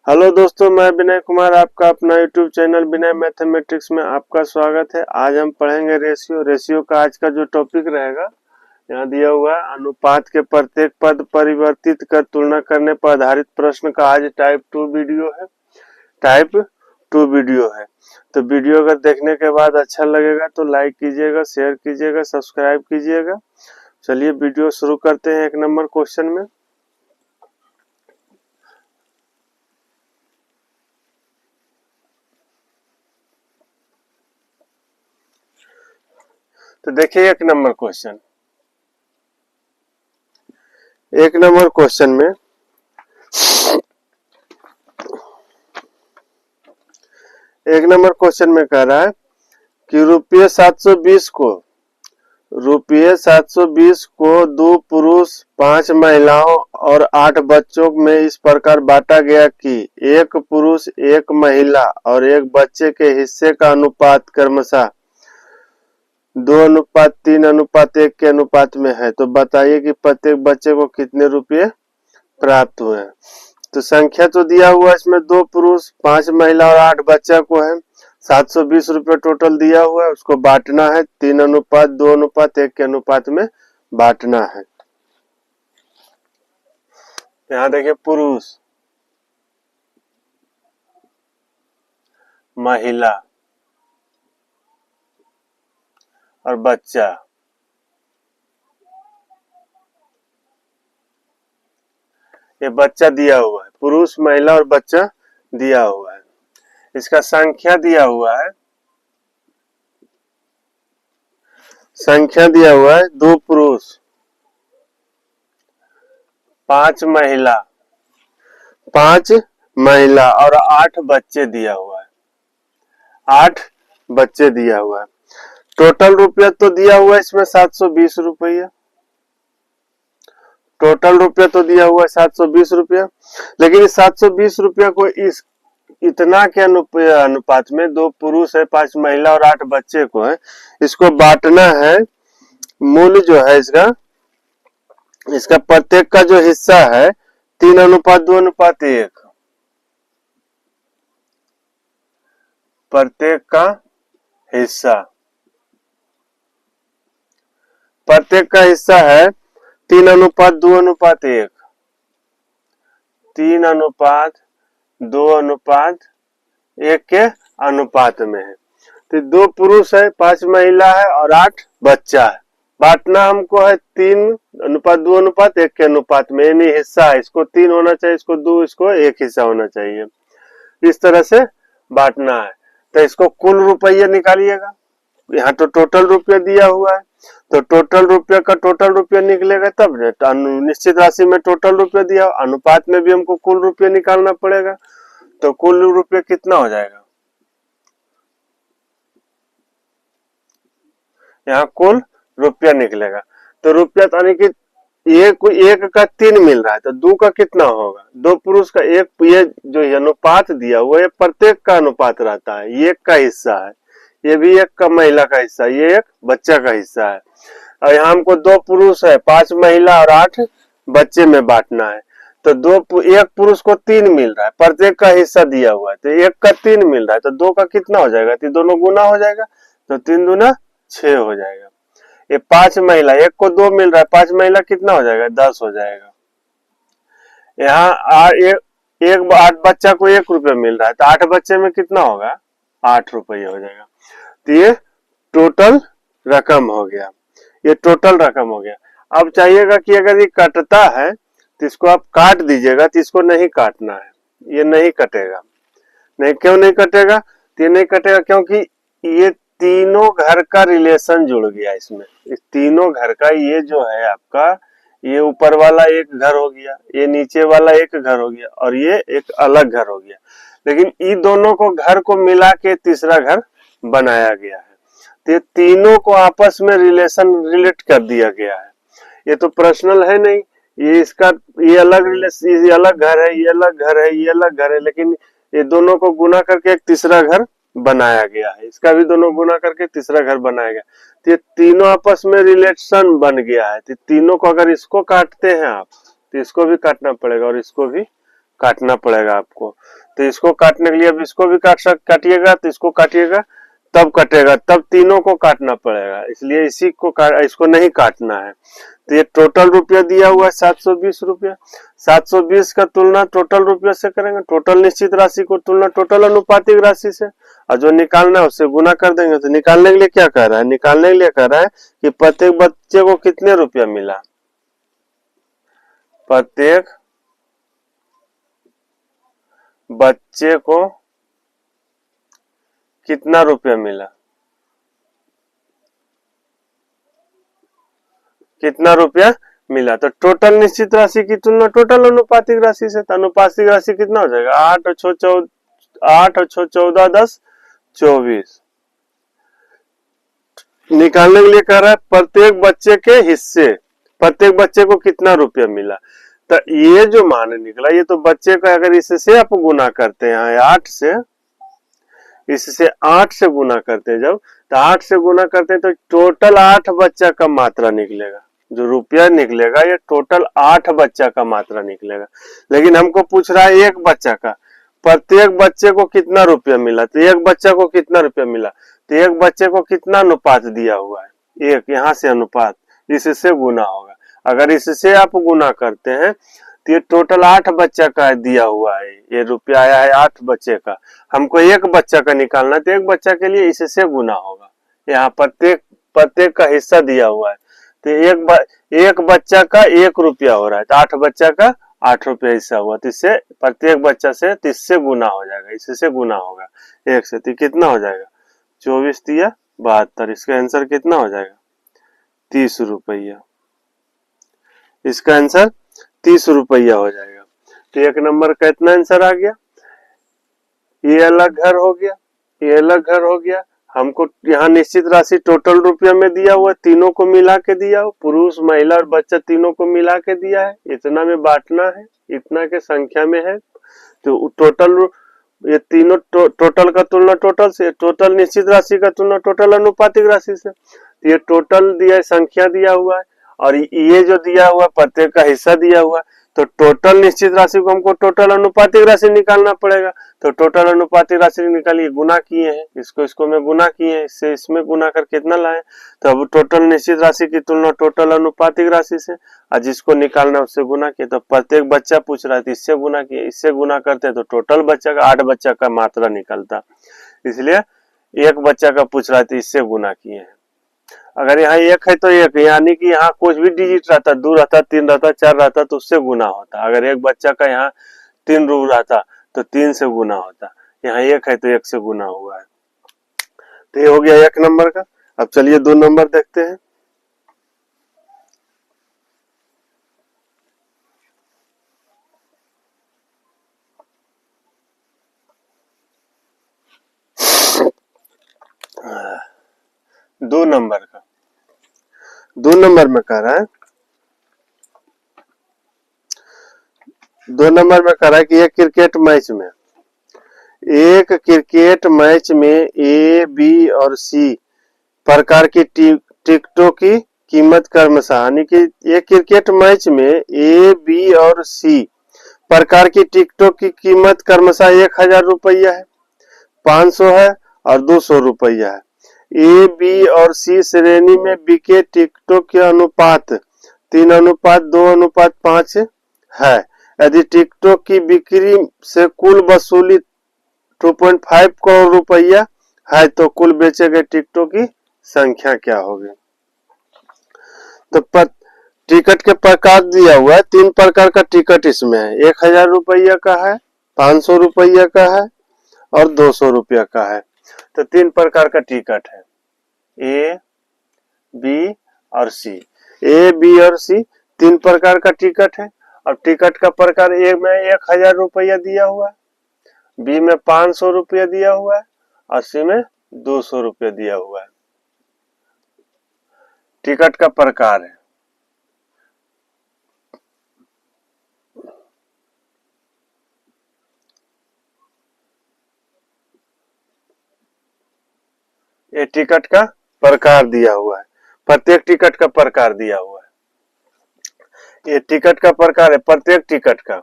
Hello दोस्तों, मैं विनय कुमार आपका अपना यूट्यूब चैनल विनय मैथमेटिक्स में आपका स्वागत है। आज हम पढ़ेंगे रेशियो का आज का जो टॉपिक रहेगा यहाँ दिया हुआ है, अनुपात के प्रत्येक पद परिवर्तित कर तुलना करने पर आधारित प्रश्न का आज टाइप 2 वीडियो है। तो वीडियो अगर देखने के बाद अच्छा लगेगा तो लाइक कीजिएगा, शेयर कीजिएगा, सब्सक्राइब कीजिएगा। चलिए वीडियो शुरू करते हैं। 1 नंबर क्वेश्चन में तो देखिए 1 नंबर क्वेश्चन। 1 नंबर क्वेश्चन में कह रहा है कि रुपये 720 को 2 पुरुष 5 महिलाओं और 8 बच्चों में इस प्रकार बांटा गया कि 1 पुरुष 1 महिला और 1 बच्चे के हिस्से का अनुपात क्रमशः 2:3:1 के अनुपात में है। तो बताइए कि प्रत्येक बच्चे को कितने रुपये प्राप्त हुए हैं। तो संख्या तो दिया हुआ है इसमें 2 पुरुष 5 महिला और 8 बच्चा को है। 720 रुपये टोटल दिया हुआ है, उसको बांटना है 3:2:1 के अनुपात में बांटना है। यहाँ देखिए पुरुष, महिला और बच्चा। ये बच्चा दिया हुआ है, पुरुष महिला और बच्चा दिया हुआ है। इसका संख्या दिया हुआ है, 2 पुरुष 5 महिला और 8 बच्चे दिया हुआ है। 8 बच्चे दिया हुआ है। टोटल रुपया तो दिया हुआ है इसमें 720 रुपया। टोटल रुपया तो दिया हुआ है 720 रुपया, लेकिन इस 720 रुपया को इस इतना के अनुपात में 2 पुरुष है 5 महिला और 8 बच्चे को है, इसको बांटना है। मूल्य जो है इसका प्रत्येक का जो हिस्सा है 3:2:1। प्रत्येक का हिस्सा है 3:2:1। 3:2:1 के अनुपात में है। तो 2 पुरुष है 5 महिला है और 8 बच्चा है। बांटना हमको है 3:2:1 के अनुपात में, यानी हिस्सा है, इसको 3 होना चाहिए, इसको 2, इसको 1 हिस्सा होना चाहिए। इस तरह से बांटना है। तो इसको कुल रुपया निकालिएगा। यहाँ तो टोटल रुपया दिया हुआ है, तो टोटल रुपया निकलेगा तब न। तो निश्चित राशि में टोटल रुपया दिया, अनुपात में भी हमको कुल रुपया निकालना पड़ेगा। तो कुल रुपया कितना हो जाएगा, यहाँ कुल रुपया निकलेगा। तो रुपया यानी कि एक का 3 मिल रहा है, तो 2 का कितना होगा, 2 पुरुष का 1। ये जो अनुपात दिया हुआ है प्रत्येक का अनुपात रहता है, ये 1 का हिस्सा है, ये भी 1 का महिला का हिस्सा, ये 1 बच्चा का हिस्सा है। और यहाँ हमको 2 पुरुष है 5 महिला और 8 बच्चे में बांटना है। तो 1 पुरुष को 3 मिल रहा है, प्रत्येक का हिस्सा दिया हुआ है, तो 1 का 3 मिल रहा है, तो 2 का कितना हो जाएगा, तो दोनों गुना हो जाएगा, तो 3 दूना 6 हो जाएगा। ये 5 महिला, 1 को 2 मिल रहा है, 5 महिला कितना हो जाएगा, 10 हो जाएगा। यहाँ 8 बच्चा को 1 रुपया मिल रहा है, तो 8 बच्चे में कितना होगा, 8 रुपये हो जाएगा। तो ये टोटल रकम हो गया, ये टोटल रकम हो गया। अब चाहिएगा कि अगर ये कटता है तो इसको आप काट दीजिएगा, तो इसको नहीं काटना है, ये नहीं कटेगा। नहीं, क्यों नहीं कटेगा, तो ये नहीं कटेगा क्योंकि ये तीनों घर का रिलेशन जुड़ गया इसमें। इस तीनों घर का, ये जो है आपका, ये ऊपर वाला एक घर हो गया, ये नीचे वाला एक घर हो गया और ये एक अलग घर हो गया, लेकिन इन दोनों को घर को मिला के तीसरा घर बनाया गया है। तो ये तीनों को आपस में रिलेट कर दिया गया है। ये तो पर्सनल है नहीं, ये इसका ये अलग रिलेशन, ये अलग घर है, ये अलग घर है, ये अलग घर है, लेकिन ये दोनों को गुना करके एक तीसरा घर बनाया गया है। इसका भी दोनों गुना करके तीसरा घर बनाया गया। तो ये तीनों आपस में रिलेशन बन गया है। तो तीनों को अगर इसको काटते हैं आप, तो इसको भी काटना पड़ेगा और इसको भी काटना पड़ेगा आपको। तो इसको काटने के लिए अब इसको भी काटिएगा, तो इसको काटिएगा तब कटेगा, तब तीनों को काटना पड़ेगा, इसलिए इसको नहीं काटना है। तो ये टोटल रुपया दिया हुआ है 720 रुपया। 720 का तुलना टोटल रुपया से करेंगे, टोटल निश्चित राशि को तुलना टोटल अनुपातिक राशि से, और जो निकालना है उससे गुना कर देंगे। तो निकालने के लिए क्या कह रहा है, निकालने के लिए कह रहा है कि प्रत्येक बच्चे को कितने रुपया मिला, प्रत्येक बच्चे को कितना रुपया मिला, कितना रुपया मिला। तो टोटल निश्चित राशि की तुलना टोटल अनुपातिक राशि से, तो अनुपातिक राशि कितना हो जाएगा, 8 और 6 14 10 24। निकालने के लिए कह रहा है प्रत्येक बच्चे के हिस्से, प्रत्येक बच्चे को कितना रुपया मिला। तो ये जो मान निकला, ये तो बच्चे का, अगर इससे आप गुना करते हैं 8 से, इससे 8 से गुना करते हैं, जब तो 8 से गुना करते हैं तो टोटल 8 बच्चा का मात्रा निकलेगा, जो रुपया निकलेगा ये टोटल 8 बच्चा का मात्रा निकलेगा। लेकिन हमको पूछ रहा है एक बच्चा का, प्रत्येक बच्चे को कितना रुपया मिला, तो एक बच्चा को कितना रुपया मिला, तो एक बच्चे को कितना अनुपात दिया हुआ है, एक, यहाँ से अनुपात, इससे गुना होगा। अगर इससे आप गुना करते हैं तो ये टोटल 8 बच्चा का दिया हुआ है, ये रुपया आया है 8 बच्चे का, हमको एक बच्चा का निकालना, तो एक बच्चा के लिए इससे गुना होगा। यहाँ प्रत्येक का हिस्सा दिया हुआ है, तो एक बच्चा का 1 रुपया हो रहा है, तो 8 बच्चा का 8 रुपया हिस्सा हुआ, तो इससे प्रत्येक बच्चा से 30 से गुना हो जाएगा, इससे गुना होगा 1 से, तो कितना हो जाएगा 24 तिया 72। इसका आंसर कितना हो जाएगा 30 रुपया। इसका आंसर 30 रुपया हो जाएगा। तो 1 नंबर का इतना आंसर आ गया। ये अलग घर हो गया, ये अलग घर हो गया। हमको यहाँ निश्चित राशि टोटल रुपया में दिया हुआ, तीनों को मिला के दिया हो, पुरुष महिला और बच्चा तीनों को मिला के दिया है, इतना में बांटना है, इतना के संख्या में है। तो टोटल ये तीनों टोटल का तुलना टोटल से, टोटल निश्चित राशि का तुलना टोटल अनुपातिक राशि से। तो ये टोटल दिया है, संख्या दिया हुआ है, और ये जो दिया हुआ प्रत्येक का हिस्सा दिया हुआ, तो टोटल निश्चित राशि को हमको टोटल अनुपातिक राशि निकालना पड़ेगा। तो टोटल अनुपातिक राशि निकालिए, गुना किए हैं, इसको में गुना किए हैं, इससे इसमें गुना कर कितना लाए, तो अब टोटल निश्चित राशि की तुलना टोटल अनुपातिक राशि से, और जिसको निकालना उससे गुना किए। तो प्रत्येक बच्चा पूछ रहा है तो इससे गुना किए, इससे गुना करते तो टोटल बच्चा का 8 बच्चा का मात्रा निकलता, इसलिए एक बच्चा का पूछ रहा है तो इससे गुना किए हैं। अगर यहाँ 1 है तो 1, यानी कि यहाँ कुछ भी डिजिट रहता, 2 रहता, 3 रहता, 4 रहता तो उससे गुना होता। अगर एक बच्चा का यहाँ 3 रू रहता तो 3 से गुना होता, यहाँ 1 है तो 1 से गुना हुआ है। तो ये हो गया 1 नंबर का। अब चलिए 2 नंबर देखते हैं। दो नंबर का, 2 नंबर में कह रहा है, 2 नंबर में कह रहा है कि एक क्रिकेट मैच में ए, बी और सी प्रकार की टिकटों की कीमत क्रमशः, यानी कि एक क्रिकेट मैच में ए, बी और सी प्रकार की टिकटों की कीमत क्रमशः 1000 रुपया है, 500 है और 200 रुपया है। ए, बी और सी श्रेणी में बिके टिकटों के अनुपात 3:2:5 है। यदि टिकटों की बिक्री से कुल वसूली 2.5 करोड़ रुपया है तो कुल बेचे गए टिकटों की संख्या क्या होगी। तो टिकट के प्रकार दिया हुआ है, 3 प्रकार का टिकट इसमें है, 1000 रुपया का है, 500 रुपया का है और 200 रुपया का है। तो 3 प्रकार का टिकट है, ए, बी और सी। ए, बी और सी 3 प्रकार का टिकट है, और टिकट का प्रकार ए में 1000 रुपया दिया हुआ है, बी में 500 रुपया दिया हुआ है और सी में 200 रुपया दिया हुआ है। टिकट का प्रकार है। ये टिकट का प्रकार दिया हुआ है, प्रत्येक टिकट का प्रकार दिया हुआ है। ये टिकट का प्रकार है प्रत्येक टिकट का,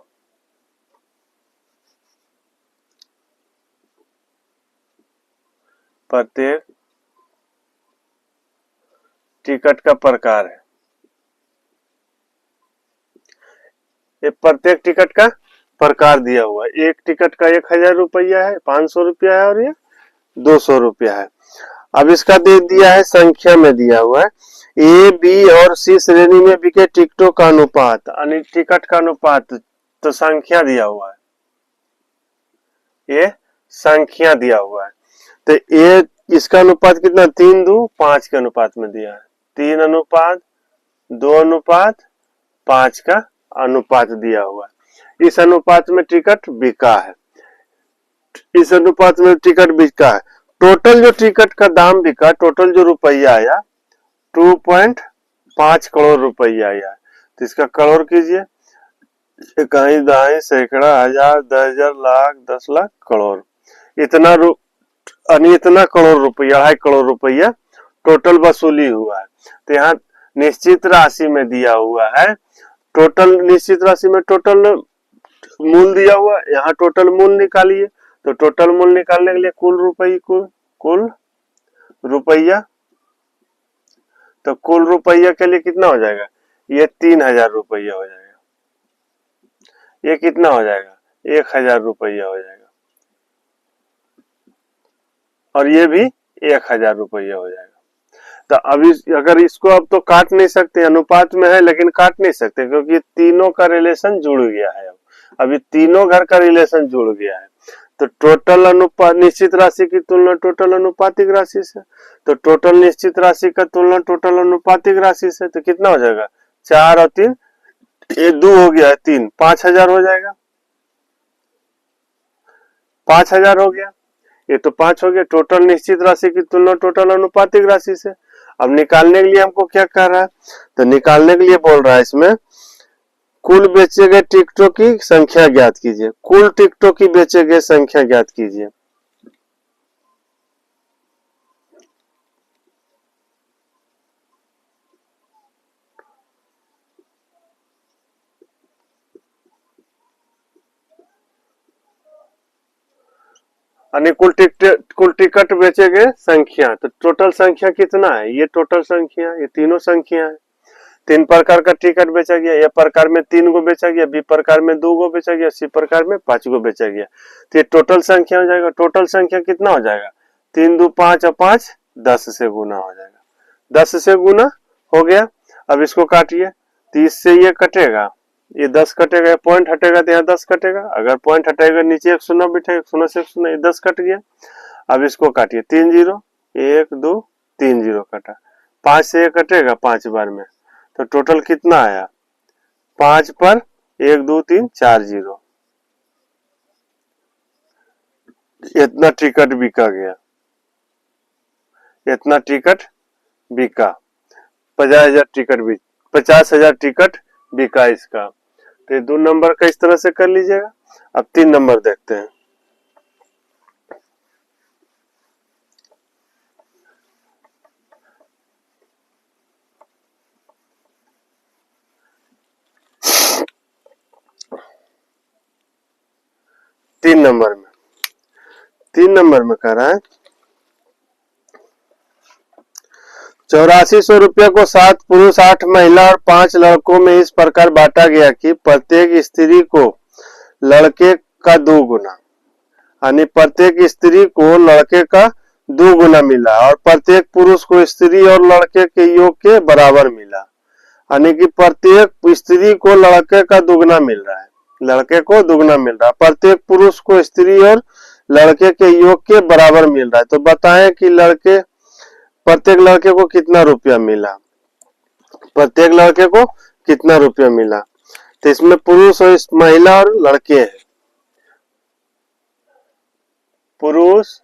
प्रत्येक टिकट का प्रकार है। ये प्रत्येक टिकट का प्रकार दिया हुआ है। एक टिकट का 1000 रुपया है, 500 रुपया है और ये 200 रुपया है। अब इसका दे दिया है, संख्या में दिया हुआ है ए, बी और सी श्रेणी में बिके टिकटों का अनुपात, यानी टिकट का अनुपात, तो संख्या दिया हुआ है, ये संख्या दिया हुआ है। तो ये इसका अनुपात कितना, 3:2:5 के अनुपात में दिया है। 3:2:5 का अनुपात दिया हुआ है। इस अनुपात में टिकट बिका है, इस अनुपात में टिकट बिका है। टोटल जो टिकट का दाम बिका, टोटल जो रुपया आया 2.5 करोड़ रुपया आया। तो इसका करोड़ कीजिए, इकाई, दहाई, सैकड़ा, हजार, 10,000, लाख, 10 लाख, करोड़। इतना इतना करोड़ रुपया, 2.5 करोड़ रुपया टोटल वसूली हुआ है। तो यहाँ निश्चित राशि में दिया हुआ है, टोटल निश्चित राशि में टोटल मूल दिया हुआ है। यहाँ टोटल मूल निकालिए, तो टोटल मूल निकालने के लिए कुल रुपया, तो कुल रुपया के लिए कितना हो जाएगा, ये 3,000 रुपया हो जाएगा। ये कितना हो जाएगा, 1,000 रुपया हो जाएगा, और ये भी 1,000 रुपया हो जाएगा। तो अभी अगर इसको अब तो काट नहीं सकते, अनुपात में है लेकिन काट नहीं सकते, क्योंकि तीनों का रिलेशन जुड़ गया है। अभी तीनों घर का रिलेशन जुड़ गया है। तो टोटल अनुपात, निश्चित राशि की तुलना टोटल अनुपातिक राशि से, तो टोटल निश्चित राशि का तुलना टोटल अनुपातिक राशि से, तो कितना हो जाएगा, 4 और 3, ये 2 हो गया, 3, 5,000 हो जाएगा, 5,000 हो गया, ये तो 5 हो गया। टोटल निश्चित राशि की तुलना टोटल अनुपातिक राशि से। अब निकालने के लिए हमको क्या कर रहा है, तो निकालने के लिए बोल रहा है इसमें कुल बेचे गए टिकटों की संख्या ज्ञात कीजिए। कुल टिकटों की बेचे गए संख्या ज्ञात कीजिए। कुल टिकट बेचे गए संख्या, तो टोटल संख्या कितना है, ये टोटल संख्या, ये तीनों संख्या है। 3 प्रकार का टिकट बेचा गया, ए प्रकार में 3 गो बेचा गया, बी प्रकार में 2 गो बेचा गया, सी प्रकार में 5 गो बेचा गया। तो ये टोटल संख्या हो जाएगा। टोटल संख्या कितना हो जाएगा, 3×2=5 और 5 10 से गुना हो जाएगा, 10 से गुना हो गया। अब इसको काटिए, 30 से ये कटेगा, ये 10 कटेगा, ये पॉइंट हटेगा तो यहाँ 10 कटेगा। अगर पॉइंट हटेगा नीचे एक 0 बिठेगा, 0 से 0, ये 10 कट गया। अब इसको काटिए, 3 0, 1 2 3 0 कटा, 5 से ये कटेगा 5 बार में, तो टोटल कितना आया, 5 पर 1 2 3 4 0, इतना टिकट बिका गया, इतना टिकट बिका, 50,000 टिकट बिका इसका। तो ये 2 नंबर का इस तरह से कर लीजिएगा। अब 3 नंबर देखते हैं। तीन नंबर में कह रहा है 8400 रुपये को 7 पुरुष, 8 महिला और 5 लड़कों में इस प्रकार बांटा गया कि प्रत्येक स्त्री को लड़के का 2 गुना, यानी प्रत्येक स्त्री को लड़के का 2 गुना मिला, और प्रत्येक पुरुष को स्त्री और लड़के के योग के बराबर मिला, यानी कि प्रत्येक स्त्री को लड़के का दुगना मिल रहा है, लड़के को दुगना मिल रहा है, प्रत्येक पुरुष को स्त्री और लड़के के योग के बराबर मिल रहा है। तो बताएं कि प्रत्येक लड़के को कितना रुपया मिला, प्रत्येक लड़के को कितना रुपया मिला। तो इसमें पुरुष और महिला और लड़के हैं, पुरुष,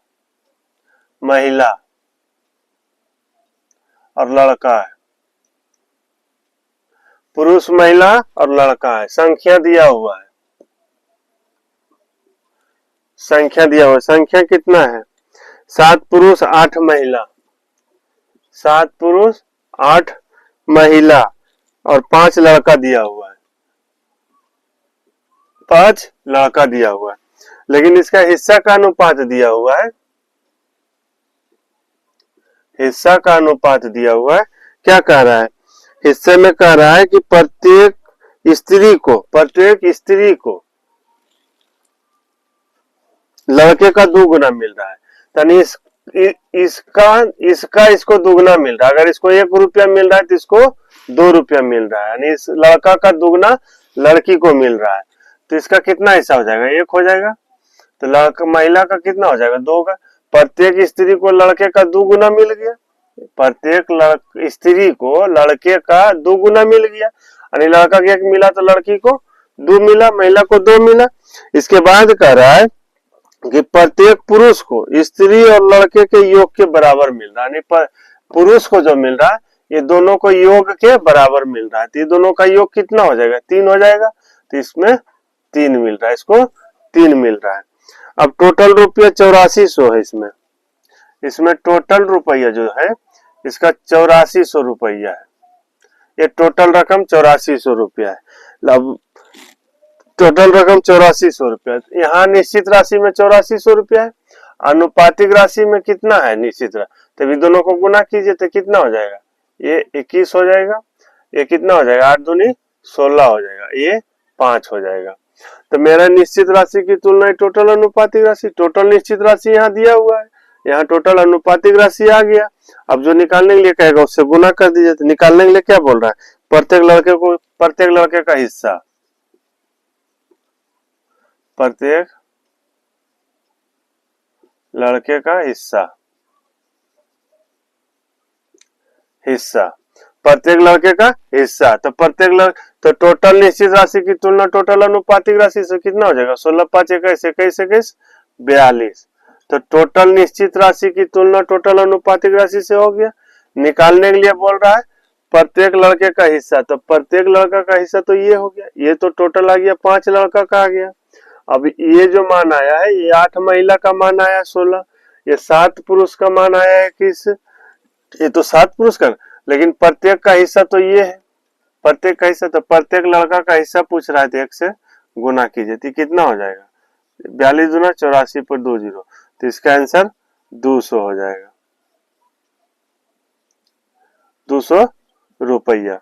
महिला और लड़का है, पुरुष, महिला और लड़का है। संख्या दिया हुआ है, संख्या दिया हुआ है। संख्या कितना है, 7 पुरुष 8 महिला, 7 पुरुष 8 महिला और 5 लड़का दिया हुआ है, 5 लड़का दिया हुआ है। लेकिन इसका हिस्सा का अनुपात दिया हुआ है, हिस्सा का अनुपात दिया हुआ है। क्या कह रहा है हिस्से में? कह रहा है कि प्रत्येक स्त्री को लड़के का 2 गुना मिल रहा है। यानी इसका इसको दुगना मिल रहा है। अगर इसको 1 रुपया मिल रहा है तो इसको 2 रुपया मिल रहा है। यानी इस लड़का का दुगना लड़की को मिल रहा है। तो इसका कितना हिस्सा हो जाएगा? 1 हो जाएगा। तो लड़का महिला का कितना हो जाएगा? 2 का। प्रत्येक स्त्री को लड़के का 2 गुना मिल गया। प्रत्येक स्त्री को लड़के का 2 गुना मिल गया। यानी लड़का को 1 मिला तो लड़की को 2 मिला, महिला को 2 मिला। इसके बाद कह रहा है कि प्रत्येक पुरुष को स्त्री और लड़के के योग के बराबर मिल रहा है। यानी पुरुष को जो मिल रहा है ये दोनों को योग के बराबर मिल रहा है। तो ये दोनों का योग कितना हो जाएगा? 3 हो जाएगा। तो इसमें 3 मिल रहा है, इसको 3 मिल रहा है। अब टोटल रुपया 8400 है। इसमें टोटल रुपया जो है इसका 8400 रुपया है। ये टोटल रकम 8400 रुपया है। अब टोटल रकम 8400 रुपया। यहाँ निश्चित राशि में 8400 रुपया है। अनुपातिक राशि में कितना है? निश्चित राशि। तभी दोनों को गुना कीजिए तो कितना हो जाएगा? ये 21 हो जाएगा। ये कितना हो जाएगा? 8 दूनी 16 हो जाएगा। ये 5 हो जाएगा। तो मेरा निश्चित राशि की तुलना टोटल अनुपातिक राशि। टोटल निश्चित राशि यहाँ दिया हुआ है, यहाँ टोटल अनुपातिक राशि आ गया। अब जो निकालने के लिए कहेगा उससे गुना कर दीजिए। तो निकालने के लिए क्या बोल रहा है? प्रत्येक लड़के का हिस्सा, प्रत्येक लड़के का हिस्सा प्रत्येक लड़के का हिस्सा। तो टोटल निश्चित राशि की तुलना टोटल अनुपातिक राशि से कितना हो जाएगा? 16 5 21 21 21 42। तो टोटल निश्चित राशि की तुलना टोटल अनुपातिक राशि से हो गया। निकालने के लिए बोल रहा है प्रत्येक लड़के का हिस्सा। तो प्रत्येक लड़का का हिस्सा तो ये हो गया। ये तो टोटल आ गया 5 लड़का का आ गया। अब ये जो मान आया है ये 8 महिला का मान आया 16, ये 7 पुरुष का मान आया है 21। ये तो 7 पुरुष का, लेकिन प्रत्येक का हिस्सा तो ये है। प्रत्येक का हिस्सा तो प्रत्येक लड़का का हिस्सा पूछ रहा है तो 1 से गुना कीजिए तो कितना हो जाएगा? 42 दूना 84 पर 2 0। तो इसका आंसर 200 हो जाएगा। 200 रुपया।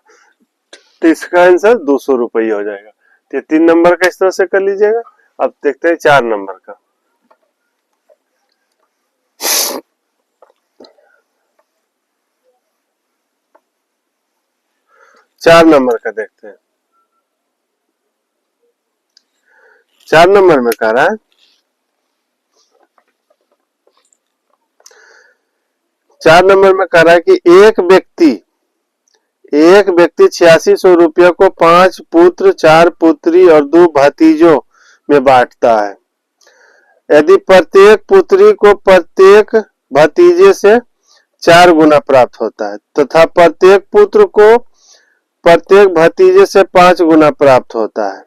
तो इसका आंसर 200 रुपया हो जाएगा। तो 3 नंबर का इस तरह से कर लीजिएगा। अब देखते हैं 4 नंबर का। 4 नंबर का देखते हैं। 4 नंबर में कह रहा है 4 नंबर में कह रहा है कि एक व्यक्ति 8600 रुपया को 5 पुत्र 4 पुत्री और 2 भतीजों में बांटता है। यदि प्रत्येक पुत्री को प्रत्येक भतीजे से 4 गुना प्राप्त होता है तथा प्रत्येक पुत्र को प्रत्येक भतीजे से 5 गुना प्राप्त होता है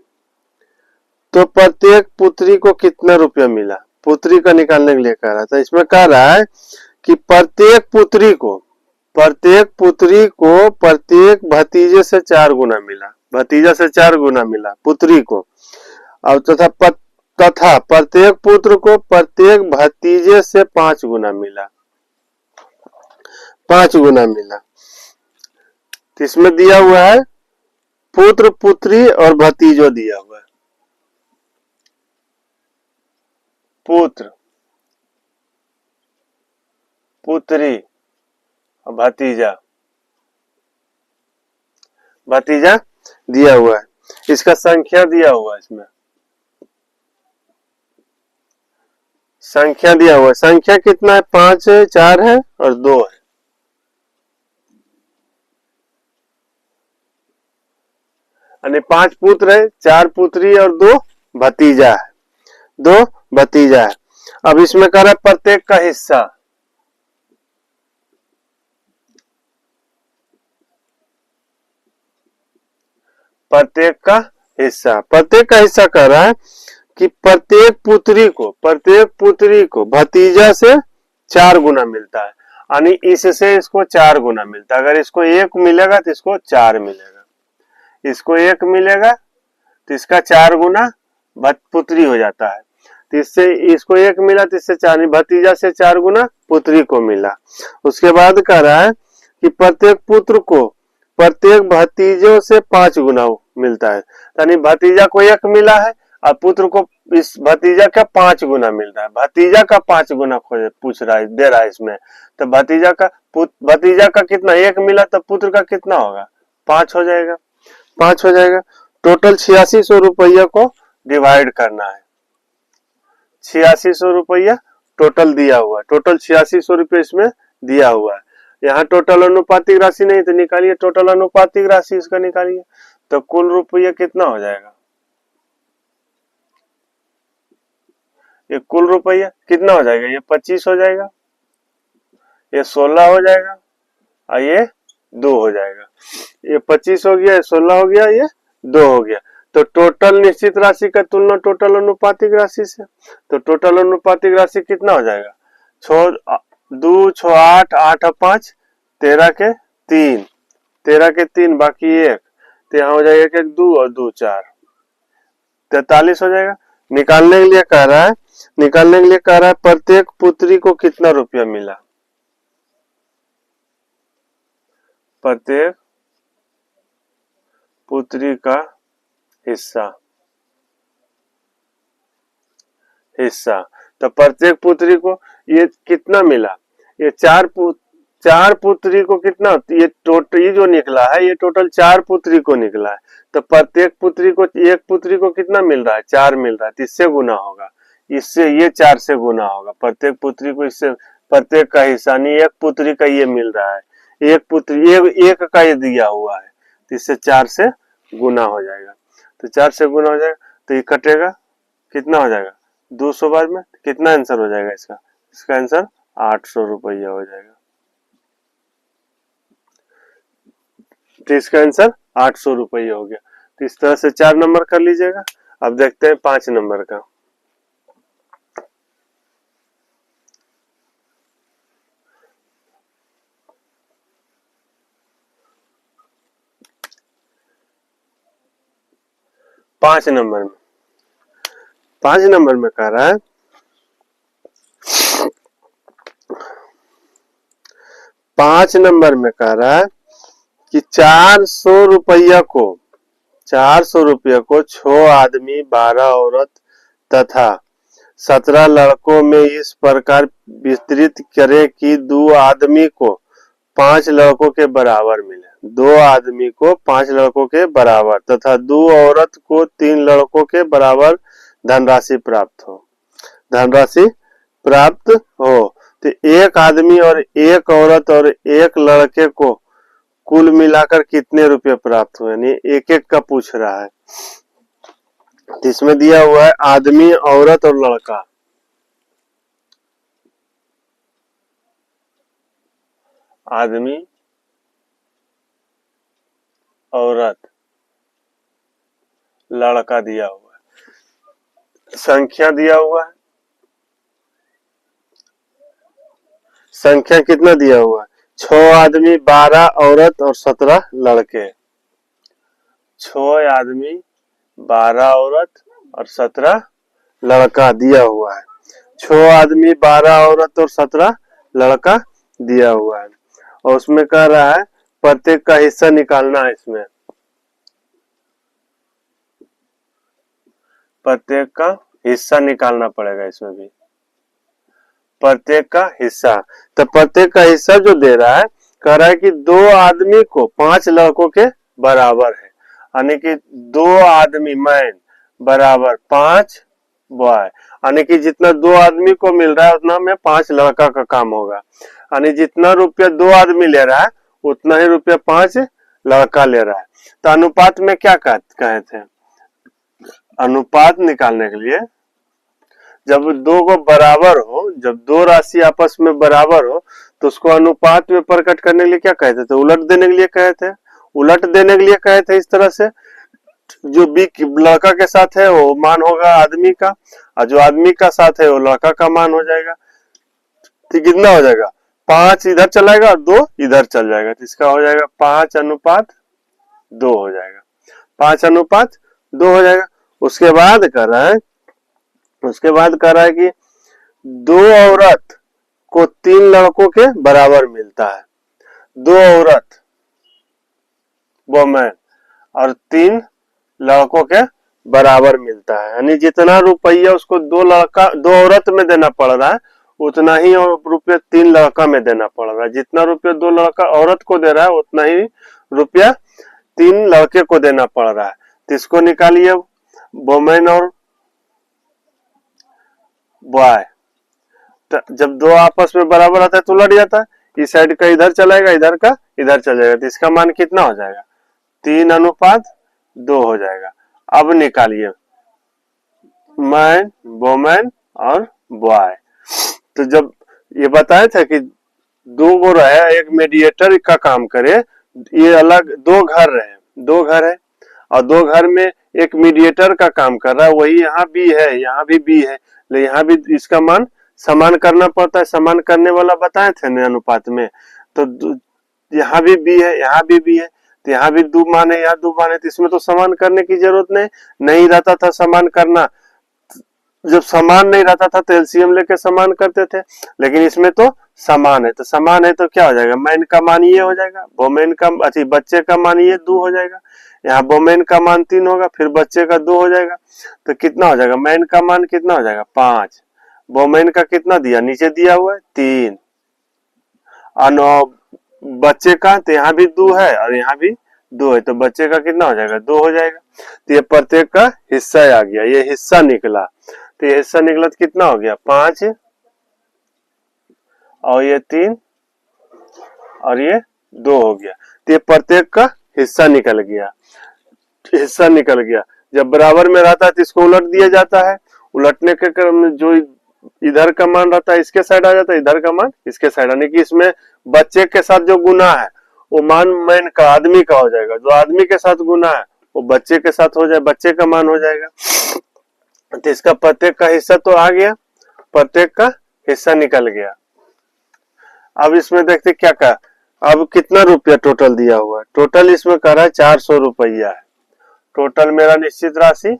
तो प्रत्येक पुत्री को कितना रुपया मिला? पुत्री का निकालने के लिए कह रहा था। इसमें कह रहा है कि प्रत्येक पुत्री को प्रत्येक भतीजे से 4 गुना मिला, भतीजा से 4 गुना मिला पुत्री को। और तथा प्रत्येक पुत्र को प्रत्येक भतीजे से 5 गुना मिला, 5 गुना मिला। तो इसमें दिया हुआ है पुत्र पुत्री और भतीजो दिया हुआ है। पुत्र पुत्री और भतीजा दिया हुआ है। इसका संख्या दिया हुआ है। इसमें संख्या दिया हुआ है। संख्या कितना है? 5 है, 4 है और 2 है। यानी 5 पुत्र है, 4 पुत्री और 2 भतीजा है, 2 भतीजा है। अब इसमें कह रहा है प्रत्येक का हिस्सा, प्रत्येक का हिस्सा कह रहा है कि प्रत्येक पुत्री को भतीजा से 4 गुना मिलता है। यानी इससे इसको 4 गुना मिलता है। अगर इसको 1 मिलेगा तो इसको 4 मिलेगा, इसको 1 मिलेगा तो इसका 4 गुना पुत्री हो जाता है। तो इससे इसको 1 मिला तो इससे 4, भतीजा से 4 गुना पुत्री को मिला। उसके बाद कह रहा है कि प्रत्येक पुत्र को प्रत्येक भतीजों से 5 गुना मिलता है, यानी भतीजा को 1 मिला है और पुत्र को इस भतीजा का 5 गुना मिल रहा है। भतीजा का 5 गुना पूछ रहा है, दे रहा है इसमें। तो भतीजा का कितना 1 मिला, तो पुत्र का कितना होगा 5 हो जाएगा, 5 हो जाएगा। टोटल 8600 रुपया को डिवाइड करना है। 8600 रुपया टोटल दिया हुआ है, टोटल 8600 रुपये इसमें दिया हुआ है। यहाँ टोटल अनुपातिक राशि नहीं, तो निकालिए टोटल अनुपातिक राशि इसका निकालिए। तो कुल रुपया कितना हो जाएगा, ये कुल रुपया कितना हो जाएगा, ये 25 हो जाएगा, ये 16 हो जाएगा और ये 2 हो जाएगा। ये 25 हो गया, ये 16 हो गया, ये 2 हो गया। तो टोटल निश्चित राशि का तुलना टोटल अनुपातिक राशि से, तो टोटल अनुपातिक राशि कितना हो जाएगा, 2 6 8 8 5 13 के 3, 13 के 3 बाकी 1, तो यहाँ हो जाएगा 1 2 और 2 4, 43 हो जाएगा। निकालने के लिए कह रहा है, निकालने के लिए कह रहा है प्रत्येक पुत्री को कितना रुपया मिला, प्रत्येक पुत्री का हिस्सा, तो प्रत्येक पुत्री को ये कितना मिला, ये 4 पुत्री को कितना, ये टोटल ये जो निकला है ये टोटल 4 पुत्री को निकला है। तो प्रत्येक पुत्री को, एक पुत्री को कितना मिल रहा है 4 मिल रहा है, तो इससे गुना होगा, इससे ये 4 से गुना होगा। प्रत्येक पुत्री को इससे प्रत्येक का हिस्सा नहीं, एक पुत्री का ये मिल रहा है, एक पुत्री एक का ये दिया हुआ है, तो इससे 4 से गुना हो जाएगा। तो 4 से गुना हो जाएगा, तो ये कटेगा कितना हो जाएगा 200 बार में, कितना आंसर हो जाएगा इसका, इसका आंसर 800 रुपया हो जाएगा। तो इसका आंसर 800 रुपया हो गया। तो इस तरह से 4 नंबर कर लीजिएगा। अब देखते हैं 5 नंबर का। पांच नंबर में कह रहा है 5 नंबर में कह रहा है कि 400 रुपया को 6 आदमी 12 औरत तथा 17 लड़कों में इस प्रकार विस्तृत करे कि 2 आदमी को 5 लड़कों के बराबर मिले, 2 आदमी को 5 लड़कों के बराबर तथा 2 औरत को 3 लड़कों के बराबर धनराशि प्राप्त हो, धनराशि प्राप्त हो। तो एक आदमी और एक औरत और एक लड़के को कुल मिलाकर कितने रुपए प्राप्त हुए, यानी एक एक का पूछ रहा है। तो इसमें दिया हुआ है आदमी, औरत और लड़का, आदमी, औरत, लड़का दिया हुआ है, संख्या दिया हुआ है, संख्या कितना दिया हुआ है 6 आदमी 12 औरत और 17 लड़के, 6 आदमी 12 औरत और 17 लड़का दिया हुआ है, 6 आदमी 12 औरत और 17 लड़का दिया हुआ है। और उसमें कह रहा है प्रत्येक का हिस्सा निकालना है, इसमें प्रत्येक का हिस्सा निकालना पड़ेगा, इसमें भी प्रत्येक का हिस्सा। तो प्रत्येक का हिस्सा जो दे रहा है, कह रहा है कि 2 आदमी को 5 लड़कों के बराबर है, यानी कि 2 आदमी मैन बराबर 5 बॉय, यानी कि जितना 2 आदमी को मिल रहा है उतना में 5 लड़का का काम होगा, यानी जितना रुपया 2 आदमी ले रहा है उतना ही रुपया 5 लड़का ले रहा है। तो अनुपात में क्या कहे थे, अनुपात निकालने के लिए जब 2 को बराबर हो, जब 2 राशि आपस में बराबर हो तो उसको अनुपात में प्रकट करने के लिए क्या कहते थे, उलट देने के लिए कहे थे, उलट देने के लिए कहे थे। इस तरह से जो बी लड़का के साथ है वो मान होगा आदमी का, और जो आदमी का साथ है वो लड़का का मान हो जाएगा। तो कितना हो जाएगा 5 इधर चलाएगा और 2 इधर चल जाएगा, तो इसका हो जाएगा 5:2 हो जाएगा, 5:2 हो जाएगा। उसके बाद कह रहा है कि 2 औरत को 3 लड़कों के बराबर मिलता है, 2 औरत वोमेन और 3 लड़कों के बराबर मिलता है। यानी जितना रुपया उसको 2 औरत में देना पड़ रहा है उतना ही रुपया 3 लड़का में देना पड़ रहा है। जितना रुपया 2 लड़का औरत को दे रहा है उतना ही रुपया 3 लड़के को देना पड़ रहा है। तो इसको निकालिए वोमेन और बॉय। तो जब 2 आपस में बराबर आता है तो उलट जाता है, इस साइड का इधर चलेगा, इधर का इधर चल जाएगा। तो इसका मान कितना हो जाएगा? 3:2 हो जाएगा। अब निकालिए मैन, वोमेन और बॉय। तो जब ये बताया था कि 2 गो रहे, एक मीडिएटर का काम करे, ये अलग 2 घर रहे, 2 घर है और 2 घर में एक मीडिएटर का काम कर रहा है, वही यहाँ भी है, यहाँ भी बी है, लेकिन यहाँ भी इसका मान समान करना पड़ता है। समान करने वाला बताए थे न अनुपात में, तो यहाँ भी बी है, यहाँ भी बी है, तो यहाँ भी 2 मान है, यहाँ 2 मान है, तो इसमें तो समान करने की जरूरत नहीं रहता था समान करना। जब समान नहीं रहता था तो एलसीएम लेके समान करते थे, लेकिन इसमें तो समान है, तो समान है तो क्या हो जाएगा? मैन का मान ये हो जाएगा, वोमेन का बच्चे का मान ये 2 हो जाएगा, यहाँ वोमेन का मान 3 होगा, फिर बच्चे का 2 हो जाएगा। तो कितना हो जाएगा? मैन का मान कितना हो जाएगा? 5। वोमेन का कितना दिया? नीचे दिया हुआ है 3। और बच्चे का तो यहाँ भी 2 है और यहाँ भी 2 है, तो बच्चे का कितना हो जाएगा? 2 हो जाएगा। तो ये प्रत्येक का हिस्सा आ गया, ये हिस्सा निकला। तो ये हिस्सा निकला तो कितना हो गया? 5 और ये 3 और ये 2 हो गया। तो ये प्रत्येक का हिस्सा निकल गया, हिस्सा निकल गया। जब बराबर में रहता है तो इसको उलट दिया जाता है, उलटने के क्रम में जो इधर का मान रहता है इसके साइड आ जाता है, इधर का मान इसके साइड, यानी कि इसमें बच्चे के साथ जो गुना है वो मान मैन का, आदमी का हो जाएगा, जो आदमी के साथ गुना है वो बच्चे के साथ हो जाए, बच्चे का मान हो जाएगा। तो इसका प्रत्येक का हिस्सा तो आ गया, प्रत्येक का हिस्सा निकल गया। अब इसमें देखते क्या का, अब कितना रुपया टोटल दिया हुआ है? टोटल इसमें कर रहा है 400 रुपया है। टोटल मेरा निश्चित राशि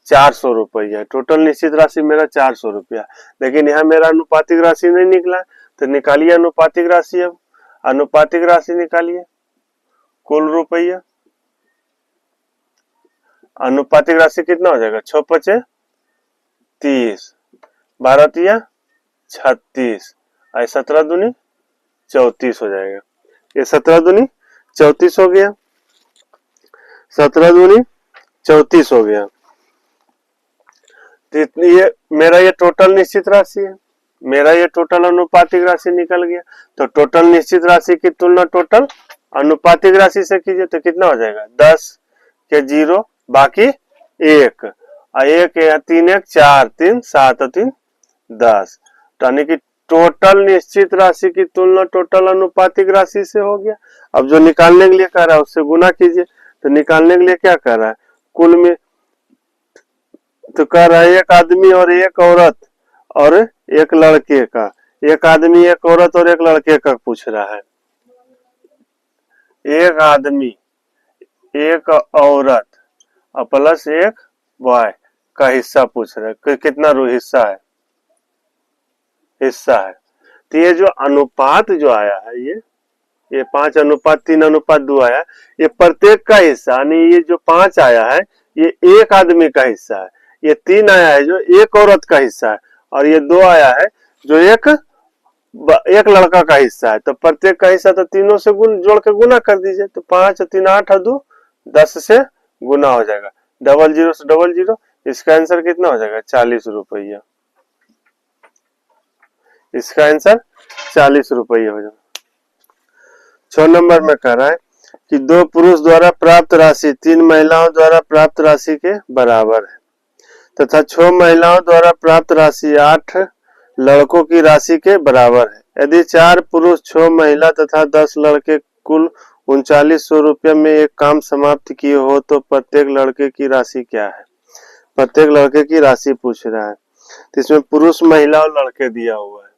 400 रुपया है, टोटल निश्चित राशि मेरा 400 रुपया। लेकिन यहाँ मेरा अनुपातिक राशि नहीं निकला, तो निकालिए अनुपातिक राशि। अब अनुपातिक राशि निकालिए, कुल रुपया। अनुपातिक राशि कितना हो जाएगा? 6×5 = 30, 12×3 = 36, 17×2 = 34 हो जाएगा। ये 17×2 = 34 हो गया, 17×2 = 34 हो गया। तो ये मेरा ये टोटल निश्चित राशि है, मेरा ये टोटल अनुपातिक राशि निकल गया। तो टोटल निश्चित राशि की तुलना टोटल अनुपातिक राशि से कीजिए तो कितना हो जाएगा? 10 के 0 बाकी 1 और 1 या 3 1 4 3 7 और 3 10, यानी कि टोटल निश्चित राशि की तुलना टोटल अनुपातिक राशि से हो गया। अब जो निकालने के लिए कह रहा है उससे गुना कीजिए। तो निकालने के लिए क्या कर रहा है? कुल में तो कह रहा है एक आदमी और एक औरत और एक लड़के का, एक आदमी एक औरत और एक लड़के का पूछ रहा है। एक आदमी एक औरत और प्लस एक बॉय का हिस्सा पूछ रहा है, कितना हिस्सा है? हिस्सा है। तो ये जो अनुपात जो आया है, ये 5:3:2 आया, ये प्रत्येक का हिस्सा, यानी ये जो 5 आया है ये एक आदमी का हिस्सा है, ये 3 आया है जो एक औरत का हिस्सा है, और ये 2 आया है जो एक लड़का का हिस्सा है। तो प्रत्येक का हिस्सा तो तीनों से जोड़ के गुना कर दीजिए, तो 5 और 3 8 और 2 10 से गुना हो जाएगा, 00 से 00, इसका आंसर कितना हो जाएगा? 40 रुपया। इसका आंसर 40 रुपया हो जाएगा। 6 नंबर में कह रहा है कि 2 पुरुष द्वारा प्राप्त राशि 3 महिलाओं द्वारा प्राप्त राशि के बराबर है तथा 6 महिलाओं द्वारा प्राप्त राशि 8 लड़कों की राशि के बराबर है। यदि 4 पुरुष 6 महिला तथा 10 लड़के कुल 3900 रुपये में एक काम समाप्त किए हो तो प्रत्येक लड़के की राशि क्या है? प्रत्येक लड़के की राशि पूछ रहा है। तो इसमें पुरुष महिला और लड़के दिया हुआ है।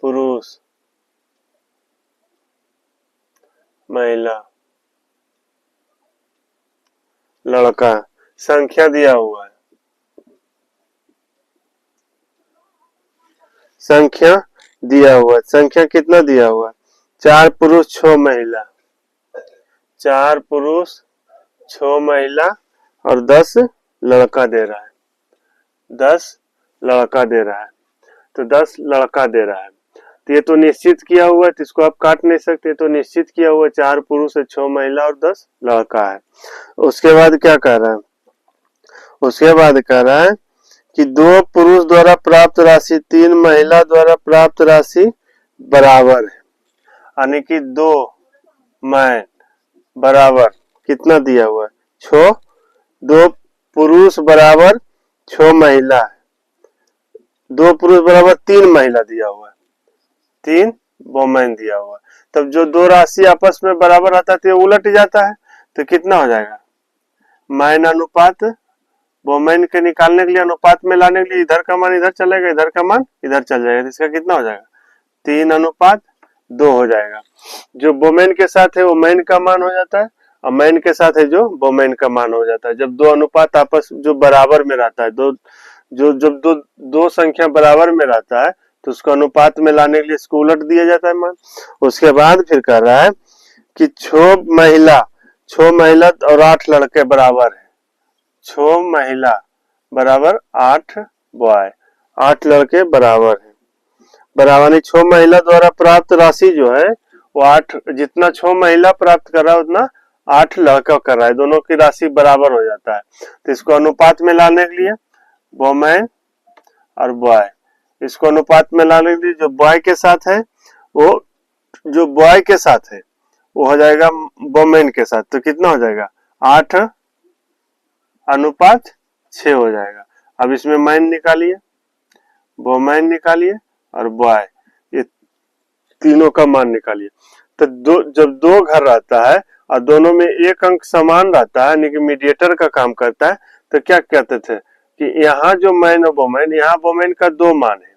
पुरुष महिला लड़का, संख्या दिया हुआ है, संख्या दिया हुआ है। संख्या कितना दिया हुआ है? 4 पुरुष 6 महिला, 4 पुरुष 6 महिला और 10 लड़का दे रहा है, 10 लड़का दे रहा है। तो 10 लड़का दे रहा है, तो ये तो निश्चित किया हुआ है, तो इसको आप काट नहीं सकते, तो निश्चित किया हुआ 4 पुरुष है, 6 महिला और 10 लड़का है। उसके बाद क्या कह रहा है? उसके बाद कह रहा है कि 2 पुरुष द्वारा प्राप्त राशि 3 महिला द्वारा प्राप्त राशि बराबर है, यानी कि 2 मैं बराबर कितना दिया हुआ है? 6, 2 पुरुष बराबर 6 महिला है, 2 पुरुष बराबर 3 महिला दिया हुआ है, 3 वोमेन दिया हुआ है। तब जो दो राशि आपस में बराबर आता है तो उलट जाता है, तो कितना हो जाएगा? मैन अनुपात वोमेन के निकालने के लिए, अनुपात में लाने के लिए इधर का मान इधर चलेगा, इधर का मान इधर चल जाएगा, तो इसका कितना हो जाएगा? 3:2 हो जाएगा। जो वोमेन के साथ है वो मैन का मान हो जाता है, और मैन के साथ है जो वोमेन का मान हो जाता है। जब दो अनुपात आपस जो बराबर में रहता है, जब दो संख्या बराबर में रहता है तो उसको अनुपात में लाने के लिए इसको उलट दिया जाता है मान। उसके बाद फिर कह रहा है कि 6 महिला और 8 लड़के बराबर है, 6 महिला बराबर 8 बॉय, 8 लड़के बराबर है। बराबर 6 महिला द्वारा प्राप्त राशि जो है वो 8, जितना 6 महिला प्राप्त कर रहा है उतना 8 लड़का कर रहा है, दोनों की राशि बराबर हो जाता है। तो इसको अनुपात में लाने के लिए वोमेन और बॉय, इसको अनुपात में लाने के लिए जो बॉय के साथ है वो, जो बॉय के साथ है वो हो जाएगा वोमेन के साथ, तो कितना हो जाएगा? 8:6 हो जाएगा। अब इसमें मैन निकालिए, वोमेन निकालिए और बॉय, ये तीनों का मान निकालिए। तो जब 2 घर रहता है और दोनों में एक अंक समान रहता है, यानी कि मीडिएटर का काम करता है, तो क्या कहते थे कि यहाँ जो मैन और वोमेन, यहाँ वोमेन का 2 मान है,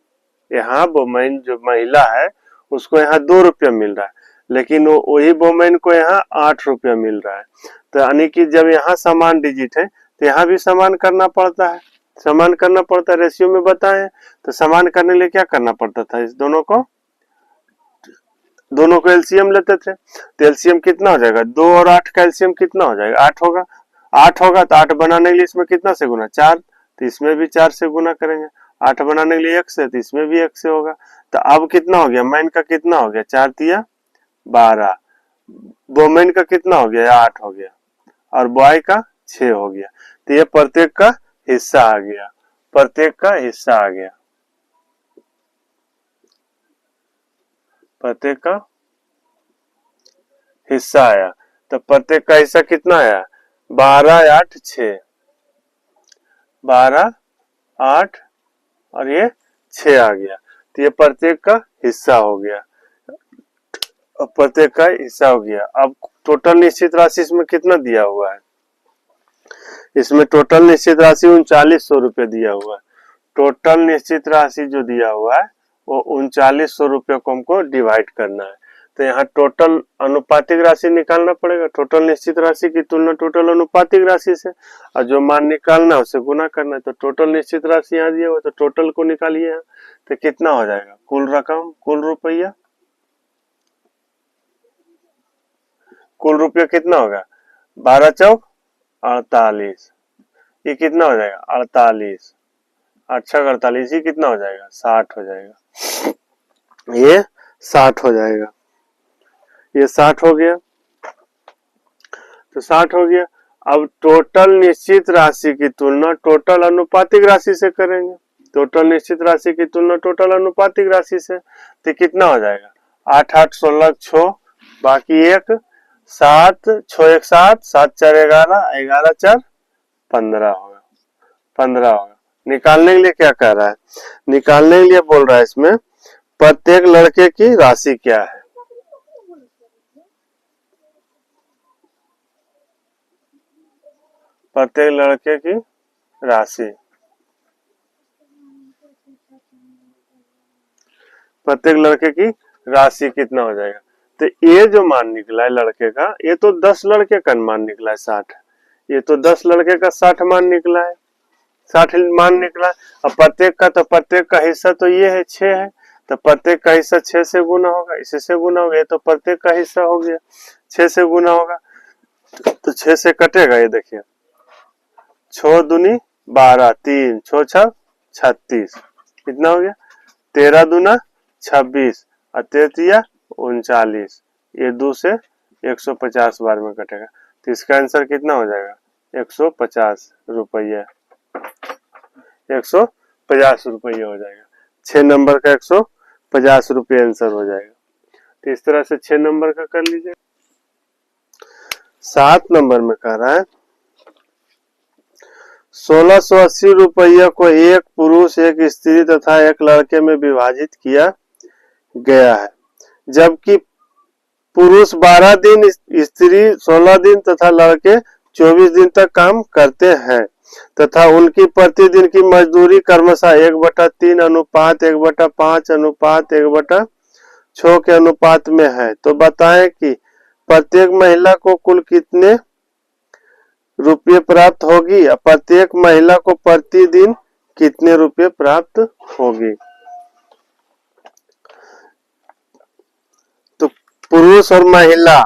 यहाँ वोमेन जो महिला है उसको यहाँ 2 रुपया मिल रहा है, लेकिन वही वोमेन को यहाँ 8 रुपया मिल रहा है। तो यानी कि जब यहाँ समान डिजिट है तो यहाँ भी समान करना पड़ता है, समान करना पड़ता है। रेशियो में बताएं तो समान करने के लिए क्या करना पड़ता था? इस दोनों को एलसीएम लेते थे, तो एलसीएम कितना हो जाएगा? 2 और 8 का एलसीएम कितना हो जाएगा? 8 होगा। 8 होगा तो 8 बनाने के लिए इसमें कितना से गुना? 4, तो इसमें भी 4 से गुना करेंगे। 8 बनाने के लिए 1 से, तो इसमें भी 1 से होगा। तो अब कितना हो गया? मैन का कितना हो गया? 4 तिया 12, वोमेन का कितना हो गया? 8 हो गया, और बॉय का 6 हो गया। तो ये प्रत्येक का हिस्सा आ गया, प्रत्येक का हिस्सा आ गया, प्रत्येक का हिस्सा आया। तो प्रत्येक का हिस्सा कितना आया? 12, 8, 6, 12, 8 और ये 6 आ गया। तो ये प्रत्येक का हिस्सा हो गया, अब प्रत्येक का हिस्सा हो गया। अब टोटल निश्चित राशि इसमें कितना दिया हुआ है? इसमें टोटल निश्चित राशि 3900 रुपये दिया हुआ है। टोटल निश्चित राशि जो दिया हुआ है वो 3900 रुपये को हमको डिवाइड करना है। तो यहाँ टोटल अनुपातिक राशि निकालना पड़ेगा, टोटल निश्चित राशि की तुलना टोटल अनुपातिक राशि से, और जो मान निकालना है उसे गुना करना है। तो टोटल निश्चित राशि यहाँ दिया हुआ, तो टोटल को निकालिए यहाँ, तो कितना हो जाएगा? कुल रकम, कुल रुपया, कुल रुपया कितना होगा? 12 चौक 48, ये कितना हो जाएगा? 48, 8 48, ये कितना हो जाएगा? 60 हो जाएगा, ये 60 हो जाएगा, ये 60 हो गया। तो 60 हो गया। अब टोटल निश्चित राशि की तुलना टोटल अनुपातिक राशि से करेंगे, टोटल निश्चित राशि की तुलना टोटल अनुपातिक राशि से, तो कितना हो जाएगा? 8 8 16 6, बाकी 1 7 6 1 7 7 4 11 11 4 15 होगा, 15 होगा। निकालने के लिए क्या कह रहा है? निकालने के लिए बोल रहा है इसमें प्रत्येक लड़के की राशि क्या है? प्रत्येक लड़के की राशि, प्रत्येक लड़के की राशि कितना हो जाएगा? तो ये जो मान निकला है लड़के का, ये तो 10 लड़के का मान निकला है 60, ये तो 10 लड़के का 60 मान निकला है। 60 मान निकला। अब प्रत्येक का, तो प्रत्येक का हिस्सा तो ये है 6 है, तो प्रत्येक का हिस्सा 6 से गुना होगा, इसी से गुना हो गया, तो प्रत्येक का हिस्सा हो गया 6 से गुना होगा, तो 6 से कटेगा। ये देखिए 6 दूनी 12, 3 6 6 36, कितना हो गया 13 दूना 26 और 33 39, ये 2 से 150 बार में कटेगा, तो इसका आंसर कितना हो जाएगा 150 रुपये, 150 रुपये हो जाएगा। 6 नंबर का 150 रुपये आंसर हो जाएगा। तो इस तरह से 6 नंबर का कर लीजिए। 7 नंबर में कह रहा है 1680 रुपये को एक पुरुष, एक स्त्री तथा एक लड़के में विभाजित किया गया है, जबकि पुरुष 12 दिन, स्त्री 16 दिन तथा लड़के 24 दिन तक काम करते हैं तथा उनकी प्रतिदिन की मजदूरी क्रमशः 1/3 अनुपात 1/5 अनुपात 1/6 के अनुपात में है। तो बताएं कि प्रत्येक महिला को कुल कितने रुपये प्राप्त होगी और प्रत्येक महिला को प्रतिदिन कितने रुपये प्राप्त होगी। तो पुरुष और महिला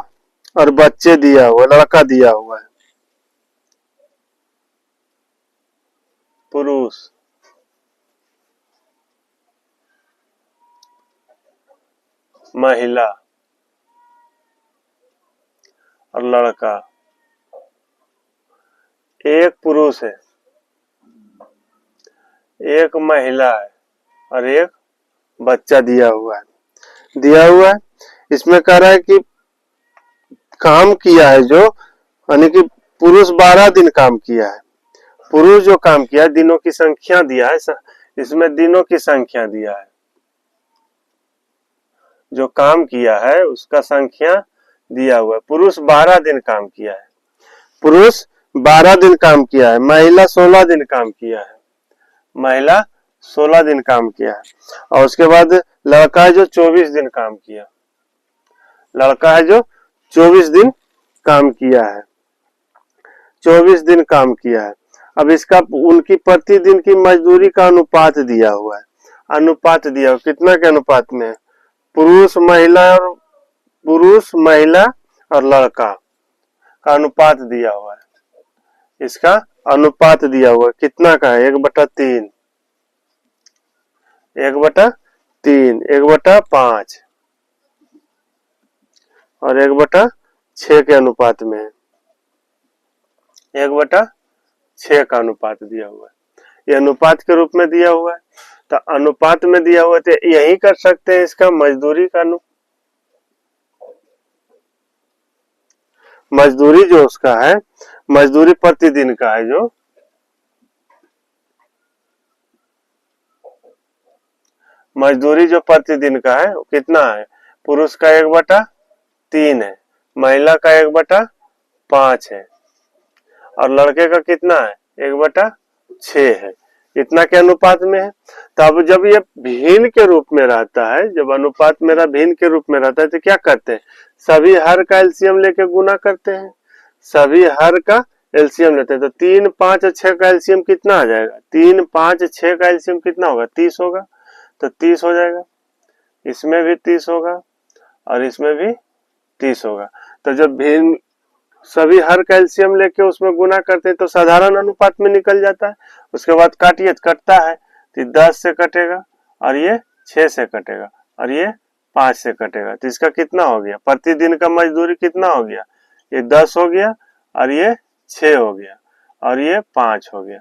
और बच्चे दिया हुआ, लड़का दिया हुआ है, पुरुष महिला और लड़का, एक पुरुष है, एक महिला है और एक बच्चा दिया हुआ है। इसमें कह रहा है कि काम किया है जो, यानी कि पुरुष 12 दिन काम किया है, पुरुष जो काम किया है, दिनों की संख्या दिया है, इसमें दिनों की संख्या दिया है, जो काम किया है उसका संख्या दिया हुआ है। पुरुष 12 दिन काम किया है, पुरुष 12 दिन काम किया है, महिला 16 दिन काम किया है, महिला 16 दिन काम किया है, और उसके बाद लड़का है जो 24 दिन काम किया, लड़का है जो 24 दिन काम किया है, 24 दिन काम किया है। अब इसका उनकी प्रतिदिन की मजदूरी का अनुपात दिया हुआ है, अनुपात दिया हुआ कितना के अनुपात में है, पुरुष महिला और लड़का का अनुपात दिया हुआ है, इसका अनुपात दिया हुआ है, कितना का है 1/3, 1/3, 1/5 और 1/6 के अनुपात में है, 1/6 का अनुपात दिया हुआ है, ये अनुपात के रूप में दिया हुआ है। तो अनुपात में दिया हुआ तो यही कर सकते हैं इसका मजदूरी का मजदूरी जो उसका है, मजदूरी प्रतिदिन का है, जो मजदूरी जो प्रतिदिन का है वो कितना है, पुरुष का 1/3 है, महिला का 1/5 है और लड़के का कितना है 1/6 है, इतना के अनुपात में है। तो अब जब ये भिन्न के रूप में रहता है, जब अनुपात मेरा भिन्न के रूप में रहता है, तो क्या करते हैं, सभी हर का एलसीएम लेके गुना करते हैं, सभी हर का एलसीएम लेते हैं। तो 3 5 और 6 का एलसीएम कितना आ जाएगा, 3 5 6 का एलसीएम कितना होगा 30 होगा, तो 30 हो जाएगा, इसमें भी 30 होगा और इसमें भी 30 होगा। तो जब भिन्न सभी हर कैल्शियम लेके उसमें गुना करते हैं तो साधारण अनुपात में निकल जाता है। उसके बाद काटिए, कटता है तो 10 से कटेगा और ये 6 से कटेगा और ये 5 से कटेगा, तो इसका कितना हो गया, प्रतिदिन का मजदूरी कितना हो गया, ये 10 हो गया और ये 6 हो गया और ये 5 हो गया,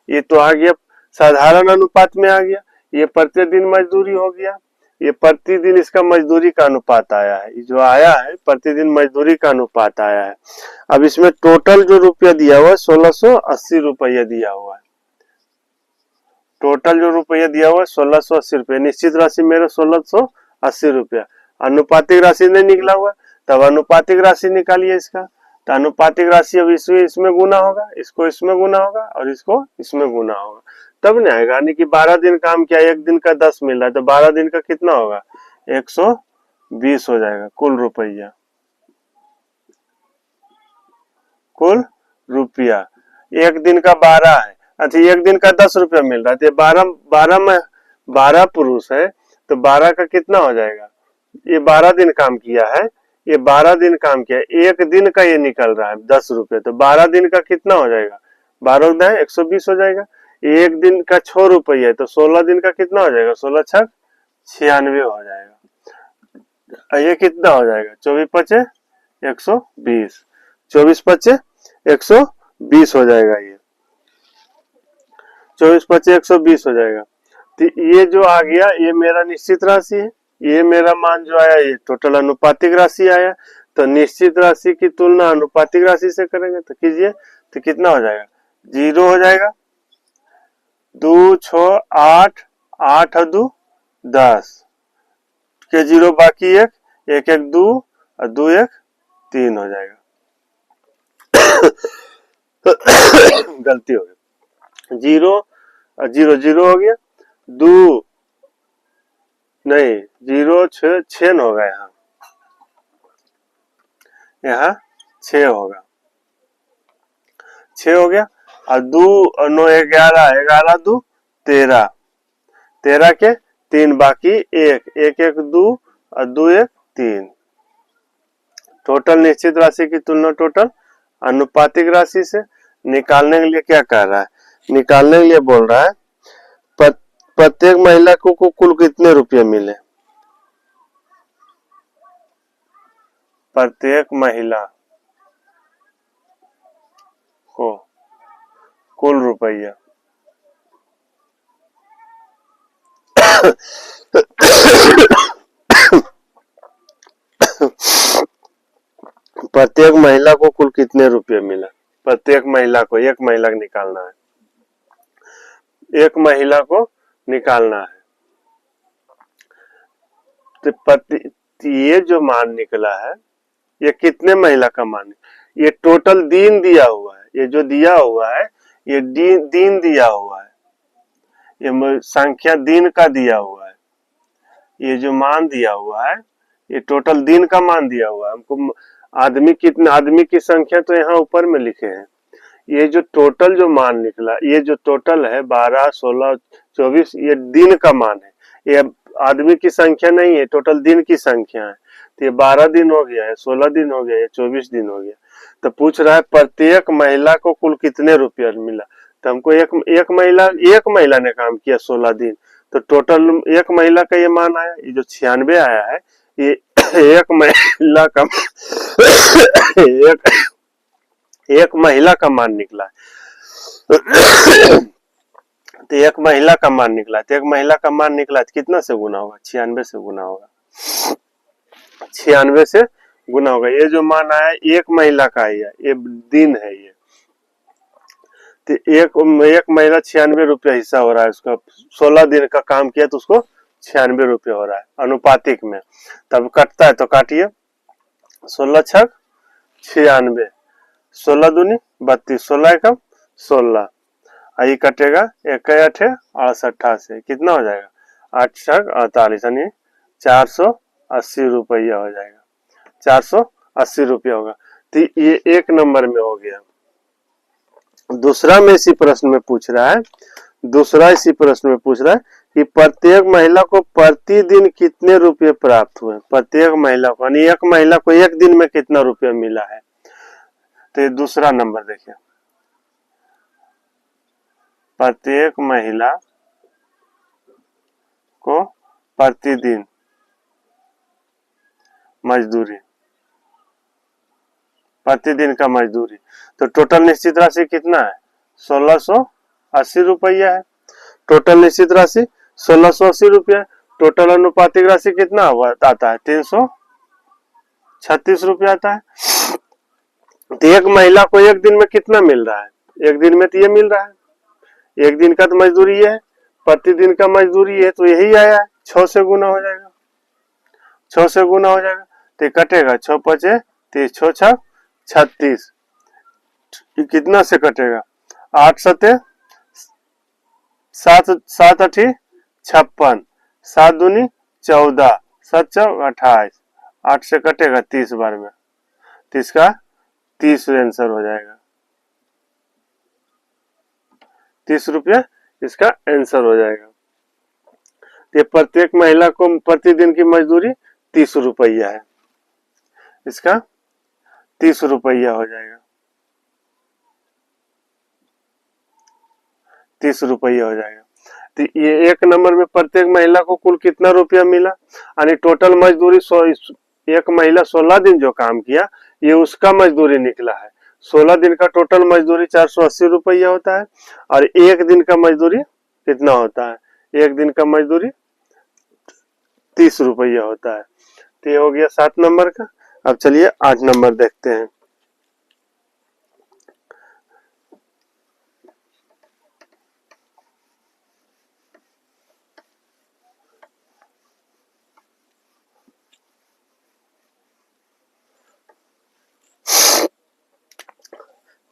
ये तो आ गया साधारण अनुपात में आ गया। ये प्रतिदिन मजदूरी हो गया, ये प्रतिदिन इसका मजदूरी का अनुपात आया है, जो आया है प्रतिदिन मजदूरी का अनुपात आया है। अब इसमें टोटल जो रुपया दिया हुआ है 1680 रुपया दिया हुआ है, टोटल जो रुपया दिया हुआ है 1680 रुपया, निश्चित राशि मेरा 1680 रुपया, अनुपातिक राशि नहीं निकला हुआ, तब अनुपातिक राशि निकालिए इसका। तो अनुपातिक राशि अब इसमें गुना होगा, इसको इसमें गुना होगा और इसको इसमें गुना होगा, तब नहीं आएगा। यानी कि 12 दिन काम किया, एक दिन का 10 मिल रहा है, तो 12 दिन का कितना होगा 120 हो जाएगा कुल रुपया, कुल रुपया। एक दिन का 12 है अच्छा एक दिन का 10 रुपया मिल रहा है, तो 12 पुरुष है तो 12 का कितना हो जाएगा? ये 12 दिन काम किया है, ये 12 दिन काम किया है, एक दिन का ये निकल रहा है 10 रुपये, तो 12 दिन का कितना हो जाएगा? 12 120 हो जाएगा। एक दिन का 6 रुपये है तो 16 दिन का कितना हो जाएगा? 16 छक 96 हो जाएगा। ये कितना हो जाएगा? 24 पचे 120, 24 पचे 120 हो जाएगा। ये 24 पचे 120 हो जाएगा। तो ये जो आ गया ये मेरा निश्चित राशि है, ये मेरा मान जो आया ये टोटल अनुपातिक राशि आया। तो निश्चित राशि की तुलना अनुपातिक राशि से करेंगे तो कीजिए, तो कितना हो जाएगा? 0 हो जाएगा, 2 6 8 8 2 10 के 0 बाकी 1 1 1 2 और 2 1 3 हो जाएगा। गलती हो गई, 0 0 0 हो गया, 2 नहीं 0 6 होगा, यहाँ 6 होगा, 6 हो गया। और 2 और 9 11 11 2 13 13 के 3 बाकी 1 1 1 2 और 2 1 3। टोटल निश्चित राशि की तुलना टोटल अनुपातिक राशि से निकालने के लिए क्या कह रहा है? निकालने के लिए बोल रहा है प्रत्येक महिला को कुल कितने रुपये मिले? प्रत्येक महिला को कुल रुपया प्रत्येक महिला को कुल कितने रुपये मिला? प्रत्येक महिला को, एक महिला को निकालना है, एक महिला को निकालना है। तो ये जो मान निकला है ये कितने महिला का मान है? ये टोटल दिन दिया हुआ है, ये जो दिया हुआ है ये दिन दिया हुआ है, ये संख्या दिन का दिया हुआ है। ये जो मान दिया हुआ है ये टोटल दिन का मान दिया हुआ है हमको। आदमी कितने, आदमी की संख्या तो यहाँ ऊपर में लिखे हैं। ये जो टोटल जो मान निकला, ये जो टोटल है 12 16 24, ये दिन का मान है, ये आदमी की संख्या नहीं है, टोटल दिन की संख्या है। तो ये 12 दिन हो गया है, 16 दिन हो गया है, 24 दिन हो गया। तो पूछ रहा है प्रत्येक महिला को कुल कितने रुपया मिला? तो हमको एक महिला ने काम किया 16 दिन, तो टोटल एक महिला का ये मान आया, ये जो 96 आया है ये एक महिला का एक महिला का मान निकला है। तो एक महिला का मान निकला, तो एक महिला का मान निकला तो कितना से गुना होगा? 96 से गुना होगा, 96 से गुना होगा। ये जो मान आया एक महिला का है, ये दिन है ये। तो एक महिला 96 रुपया हिस्सा हो रहा है उसका, 16 दिन का काम किया तो उसको 96 रुपया हो रहा है अनुपातिक में। तब कटता है तो काटिए, 16 छक 96, 16 दूनी 32, 16 एकम 16, आई कटेगा 1 8 68 से कितना हो जाएगा? 8 छक 48, यानी 480 रुपया हो जाएगा, 480 रुपया होगा। तो ये एक नंबर में हो गया। दूसरा में इसी प्रश्न में पूछ रहा है, दूसरा इसी प्रश्न में पूछ रहा है कि प्रत्येक महिला को प्रतिदिन कितने रुपए प्राप्त हुए? प्रत्येक महिला को, यानी एक महिला को एक दिन में कितना रुपया मिला है? तो ये दूसरा नंबर देखिए, प्रत्येक महिला को प्रतिदिन मजदूरी, प्रतिदिन का मजदूरी, तो टोटल निश्चित राशि कितना है? 1680 रुपया है। टोटल निश्चित राशि 1680 रुपया। टोटल अनुपातिक राशि कितना आता है? 336 रुपया आता है। तो एक महिला को एक दिन में कितना मिल रहा है? एक दिन में तो ये मिल रहा है, एक दिन का तो मजदूरी है, प्रतिदिन का मजदूरी है, तो यही आया है, 6 से गुना हो जाएगा, 6 से गुना हो जाएगा तो कटेगा 6 पचे 30, 6 छक 36, कितना से कटेगा? 8 सते 7 7 8 56, 7 दूनी 14, 7 चौक 28, 8 से कटेगा 30 बार में, 30 का 30 आंसर हो जाएगा। 30 रुपया इसका आंसर हो जाएगा। ये प्रत्येक महिला को प्रतिदिन की मजदूरी 30 रुपया है, इसका 30 रुपया हो जाएगा, 30 रुपया हो जाएगा। तो ये 1 नंबर में प्रत्येक महिला को कुल कितना रुपया मिला, यानी टोटल मजदूरी एक महिला 16 दिन जो काम किया ये उसका मजदूरी निकला है। 16 दिन का टोटल मजदूरी 480 रुपया होता है और एक दिन का मजदूरी कितना होता है, एक दिन का मजदूरी 30 रुपया होता है। तो ये हो गया 7 नंबर का। अब चलिए 8 नंबर देखते हैं।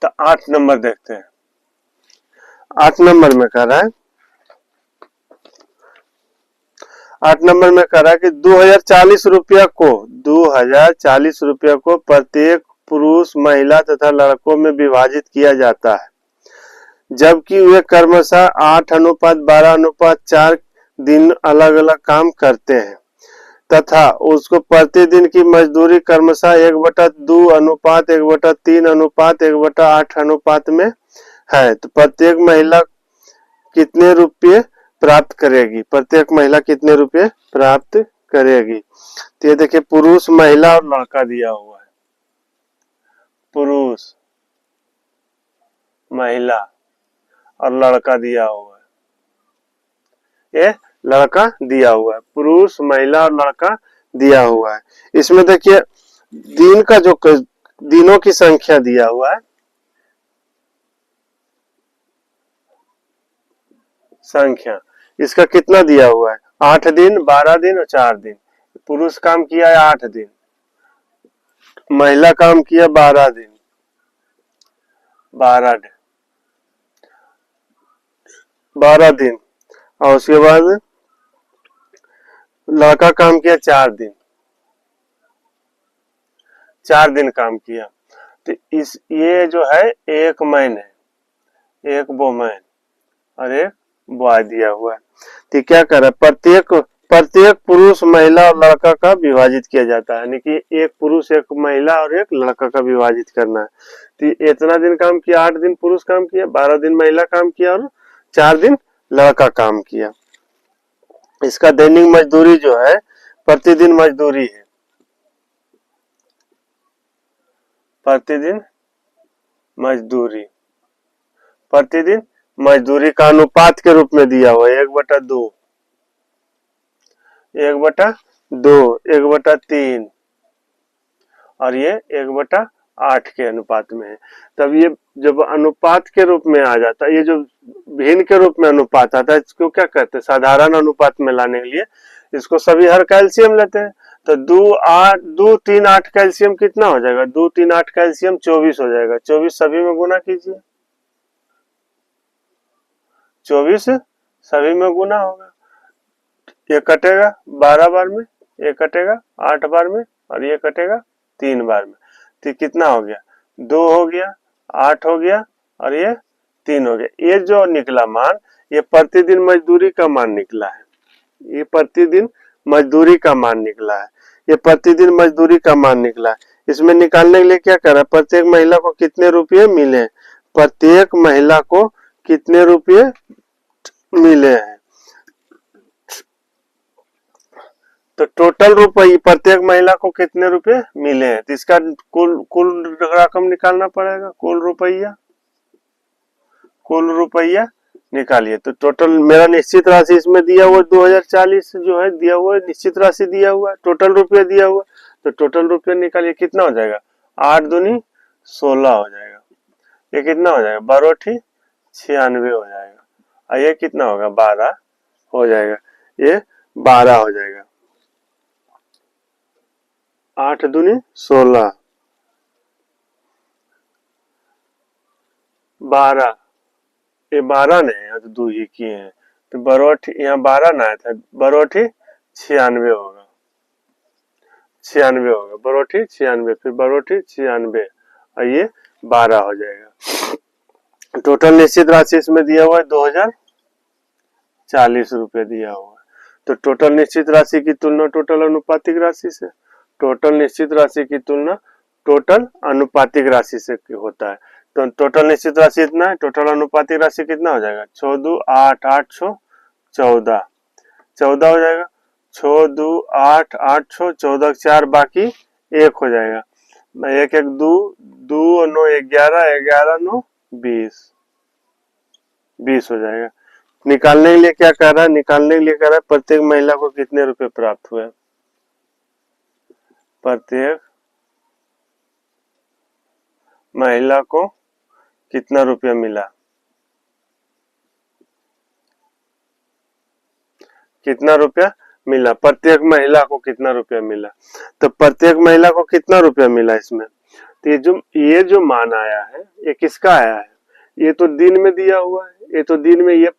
तो 8 नंबर देखते हैं। 8 नंबर में कह रहा है, 8 नंबर में कह रहा है कि 2040 रुपया को 2040 रुपया को प्रत्येक पुरुष महिला तथा लड़कों में विभाजित किया जाता है, जबकि वे क्रमशः 8:12:4 दिन अलग अलग काम करते हैं तथा उसको प्रतिदिन की मजदूरी क्रमशः 1/2:1/3:1/8 में है। तो प्रत्येक महिला कितने रुपये प्राप्त करेगी, प्रत्येक महिला कितने रुपये प्राप्त करेगी। तो ये देखिए पुरुष महिला और लड़का दिया हुआ है, पुरुष महिला और लड़का दिया हुआ है, ये लड़का दिया हुआ है, पुरुष महिला और लड़का दिया हुआ है। इसमें देखिए दिन का जो दिनों की संख्या दिया हुआ है, संख्या इसका कितना दिया हुआ है, 8 दिन 12 दिन और 4 दिन। पुरुष काम किया है 8 दिन, महिला काम किया 12 दिन, 12 दिन और उसके बाद लड़का काम किया 4 दिन, 4 दिन काम किया। तो इस ये जो है एक मैन है, एक वोमैन और एक बॉय दिया हुआ है। तो क्या कर रहा है, प्रत्येक पुरुष महिला और लड़का का विभाजित किया जाता है, यानी कि एक पुरुष एक महिला और एक लड़का का विभाजित करना है। तो इतना दिन काम किया, 8 दिन पुरुष काम किया, 12 दिन महिला काम किया और 4 दिन लड़का काम किया। इसका दैनिक मजदूरी जो है प्रतिदिन मजदूरी है, प्रतिदिन मजदूरी, प्रतिदिन मजदूरी का अनुपात के रूप में दिया हुआ है 1/2, 1/2, 1/3 और ये 1/8 के अनुपात में है। तब ये जब अनुपात के रूप में आ जाता है, ये जो भिन्न के रूप में अनुपात आता है इसको क्या कहते हैं, साधारण अनुपात में लाने के लिए इसको सभी हर कैल्शियम लेते हैं। तो 2 3 8 कैल्शियम कितना हो जाएगा, 2 3 8 कैल्शियम 24 हो जाएगा। 24 सभी में गुना कीजिए, 24 सभी में गुना होगा, ये कटेगा 12 बार में, ये कटेगा 8 बार में और ये कटेगा 3 बार में। तो कितना हो गया, 2 हो गया, 8 हो गया और ये 3 हो गया। ये जो निकला मान ये प्रतिदिन मजदूरी का मान निकला है, ये प्रतिदिन मजदूरी का मान निकला है, ये प्रतिदिन मजदूरी का मान निकला है। इसमें निकालने के लिए क्या कर रहा है, प्रत्येक महिला को कितने रुपये मिले, प्रत्येक महिला को कितने रुपये मिले हैं। तो टोटल रुपये प्रत्येक महिला को कितने रुपए मिले हैं, तो इसका कुल रकम निकालना पड़ेगा, कुल रुपया निकालिए। तो टोटल मेरा निश्चित राशि इसमें दिया हुआ 2040 जो है दिया हुआ है, निश्चित राशि दिया हुआ है, टोटल रुपया दिया हुआ। तो टोटल रुपया निकालिए, कितना हो जाएगा, 8 दूनी 16 हो जाएगा, ये कितना हो जाएगा 12 96 हो जाएगा और ये कितना होगा 12 हो जाएगा, ये 12 हो जाएगा। 8 दूनी 16, 12, ये 12 नहीं है तो 2 ही किए हैं, तो 12 यहाँ 12 ना आया था, 12 96 होगा, 96 होगा, 12 96 फिर 12 96 और ये 12 हो जाएगा। टोटल निश्चित राशि इसमें दिया हुआ है 2040 रुपये दिया हुआ है। तो टोटल निश्चित राशि की तुलना टोटल अनुपातिक राशि से, टोटल निश्चित राशि की तुलना टोटल अनुपातिक राशि से होता है। तो टोटल निश्चित राशि इतना है, टोटल अनुपातिक राशि कितना हो जाएगा, 6 2 8 8 6 14 14 हो जाएगा। 6 2 8 8 6 14 4 बाकी 1 हो जाएगा। 1 1 2 2 9 11 11 9 20 20 हो जाएगा। निकालने के लिए क्या कह रहा है, निकालने के लिए कह रहा है प्रत्येक महिला को कितने रुपए प्राप्त हुए, प्रत्येक महिला को कितना रुपया मिला, कितना रुपया मिला, प्रत्येक महिला को कितना रुपया मिला। तो प्रत्येक महिला को कितना रुपया मिला इसमें, तो ये जो मान आया है ये किसका आया है, ये तो दिन में दिया हुआ है, ये तो दिन में ये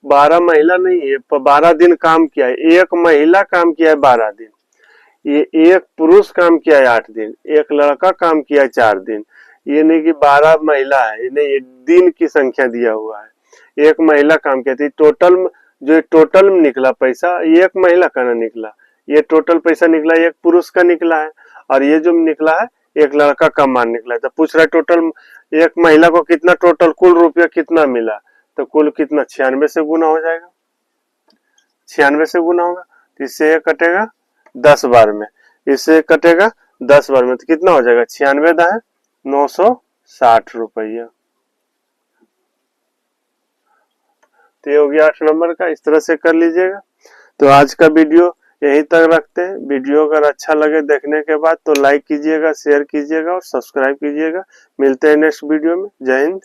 12 महिला नहीं है, 12 दिन काम किया है, एक महिला काम किया है 12 दिन, ये एक पुरुष काम किया है 8 दिन, एक लड़का काम किया है 4 दिन। ये नहीं कि 12 महिला है, नहीं, ये दिन की संख्या दिया हुआ है, एक महिला काम किया थी। टोटल जो टोटल निकला पैसा एक महिला का ना निकला, ये टोटल पैसा निकला एक पुरुष का निकला है, और ये जो निकला है एक लड़का का मान निकला है। तो पूछ रहा है टोटल एक महिला को कितना, टोटल कुल रुपया कितना मिला, तो कुल कितना 96 से गुना हो जाएगा, 96 से गुना होगा, तो इससे ये कटेगा 10 बार में, इससे कटेगा 10 बार में, तो कितना हो जाएगा 96 दाएं 960 रुपया। तो ये हो गया 8 नंबर का, इस तरह से कर लीजिएगा। तो आज का वीडियो यहीं तक रखते हैं। वीडियो अगर अच्छा लगे देखने के बाद तो लाइक कीजिएगा, शेयर कीजिएगा और सब्सक्राइब कीजिएगा। मिलते हैं नेक्स्ट वीडियो में। जय हिंद।